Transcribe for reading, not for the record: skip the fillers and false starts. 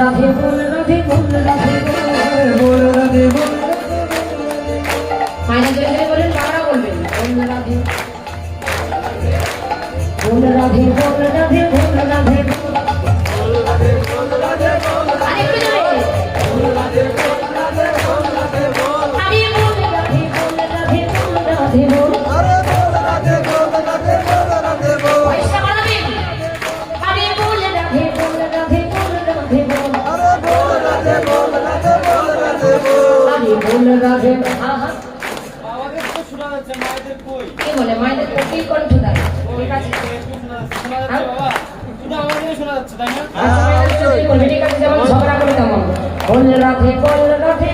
রাধে বল রাধে বল রাধে বল রাধে বল মাইনা জয় বলেন বাংলা বলবেন বল রাধে বল রাধে বল রাধে বল রাধে বল রাধে বল রাধে বল আরেকটু জোরে বল রাধে বল রাধে বল রাধে বল আমি বল রাধে বল রাধে বল রাধে বল আরে বল রাধে বল রাধে বল রাধে বল পয়সা বানাবেন আমি বল রাধে বল রাধে বল রাধে বল আরে বল রাধে বল রাধে বল রাধে বল আমি বল রাধে আহা আমাদের তো শোনা যাচ্ছে মায়েদের কই কি বলে মায়েদের কই কণ্ঠ দেয় ঠিক আছে শোনা যাচ্ছে বাবা শুধু আমাদের শোনা যাচ্ছে তাই না আচ্ছা ঠিক আছে যেমন ঝগড়া করে তেমন বল রাধে বল রাধে